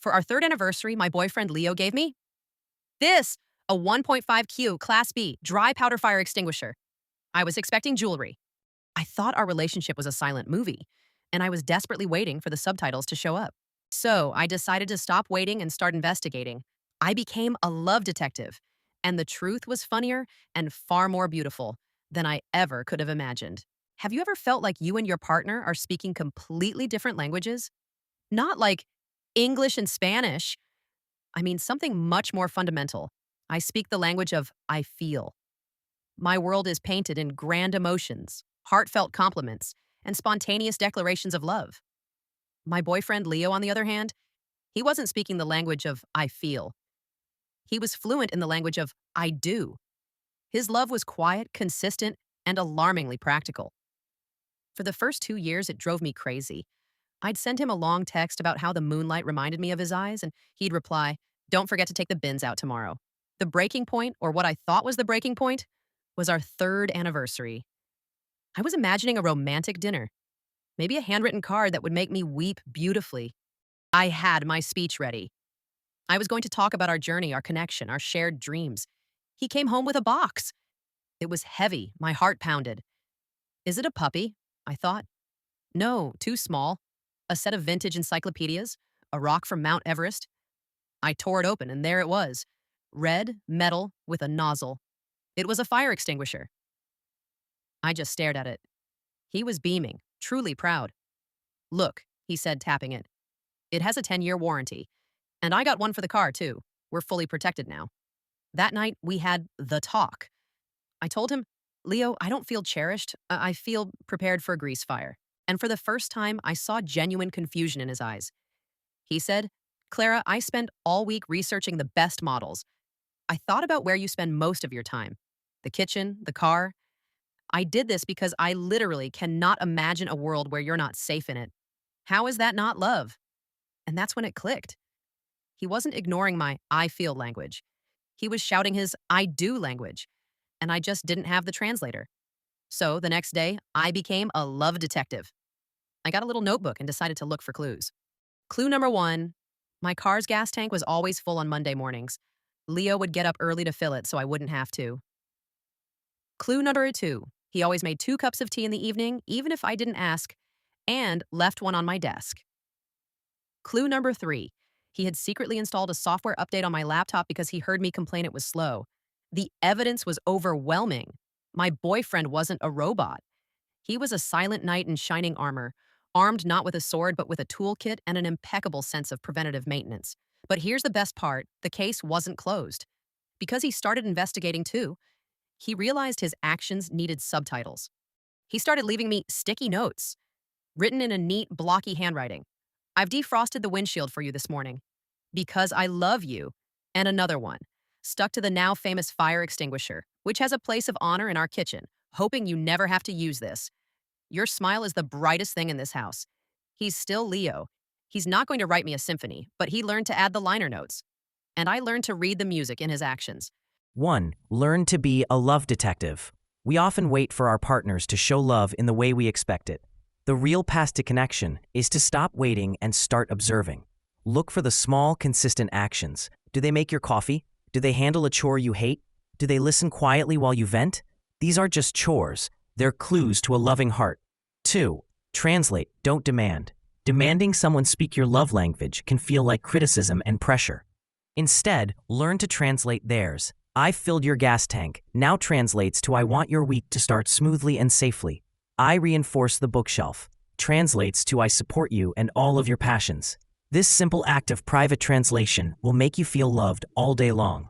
For our third anniversary, my boyfriend Leo gave me this, a 1.5Q Class B dry powder fire extinguisher. I was expecting jewelry. I thought our relationship was a silent movie, and I was desperately waiting for the subtitles to show up. So I decided to stop waiting and start investigating. I became a love detective, and the truth was funnier and far more beautiful than I ever could have imagined. Have you ever felt like you and your partner are speaking completely different languages? Not like English and Spanish. I mean, something much more fundamental. I speak the language of I feel. My world is painted in grand emotions, heartfelt compliments, and spontaneous declarations of love. My boyfriend Leo, on the other hand, he wasn't speaking the language of I feel. He was fluent in the language of I do. His love was quiet, consistent, and alarmingly practical. For the first 2 years, it drove me crazy. I'd send him a long text about how the moonlight reminded me of his eyes, and he'd reply, "Don't forget to take the bins out tomorrow." The breaking point, or what I thought was the breaking point, was our third anniversary. I was imagining a romantic dinner, maybe a handwritten card that would make me weep beautifully. I had my speech ready. I was going to talk about our journey, our connection, our shared dreams. He came home with a box. It was heavy. My heart pounded. Is it a puppy? I thought. No, too small. A set of vintage encyclopedias, a rock from Mount Everest. I tore it open, and there it was. Red, metal, with a nozzle. It was a fire extinguisher. I just stared at it. He was beaming, truly proud. "Look," he said, tapping it. "It has a 10-year warranty. And I got one for the car, too. We're fully protected now." That night, we had the talk. I told him, "Leo, I don't feel cherished. I feel prepared for a grease fire." And for the first time, I saw genuine confusion in his eyes. He said, "Clara, I spent all week researching the best models. I thought about where you spend most of your time. The kitchen, the car. I did this because I literally cannot imagine a world where you're not safe in it. How is that not love?" And that's when it clicked. He wasn't ignoring my I feel language. He was shouting his I do language. And I just didn't have the translator. So the next day, I became a love detective. I got a little notebook and decided to look for clues. Clue number 1, my car's gas tank was always full on Monday mornings. Leo would get up early to fill it so I wouldn't have to. Clue number 2, he always made 2 cups of tea in the evening, even if I didn't ask, and left one on my desk. Clue number 3, he had secretly installed a software update on my laptop because he heard me complain it was slow. The evidence was overwhelming. My boyfriend wasn't a robot. He was a silent knight in shining armor, armed not with a sword but with a toolkit and an impeccable sense of preventative maintenance. But here's the best part, the case wasn't closed. Because he started investigating too, he realized his actions needed subtitles. He started leaving me sticky notes, written in a neat, blocky handwriting. "I've defrosted the windshield for you this morning. Because I love you." And another one, stuck to the now famous fire extinguisher, which has a place of honor in our kitchen, hoping you never have to use this. Your smile is the brightest thing in this house. He's still Leo. He's not going to write me a symphony, but he learned to add the liner notes. And I learned to read the music in his actions. 1. Learn to be a love detective. We often wait for our partners to show love in the way we expect it. The real path to connection is to stop waiting and start observing. Look for the small, consistent actions. Do they make your coffee? Do they handle a chore you hate? Do they listen quietly while you vent? These aren't just chores. They're clues to a loving heart. 2. Translate, don't demand. Demanding someone speak your love language can feel like criticism and pressure. Instead, learn to translate theirs. "I filled your gas tank" now translates to "I want your week to start smoothly and safely." "I reinforce the bookshelf" translates to "I support you and all of your passions." This simple act of private translation will make you feel loved all day long.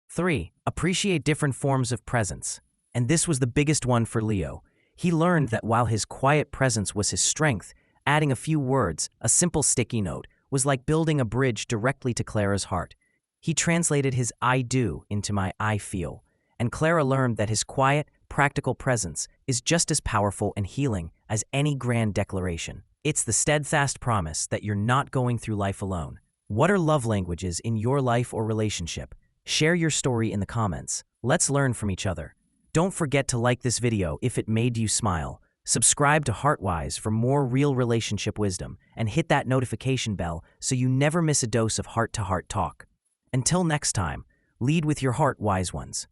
3. Appreciate different forms of presence. And this was the biggest one for Leo. He learned that while his quiet presence was his strength, adding a few words, a simple sticky note, was like building a bridge directly to Clara's heart. He translated his "I do" into my "I feel." And Clara learned that his quiet, practical presence is just as powerful and healing as any grand declaration. It's the steadfast promise that you're not going through life alone. What are love languages in your life or relationship? Share your story in the comments. Let's learn from each other. Don't forget to like this video if it made you smile. Subscribe to Heartwise for more real relationship wisdom and hit that notification bell so you never miss a dose of heart-to-heart talk. Until next time, lead with your heart, wise ones.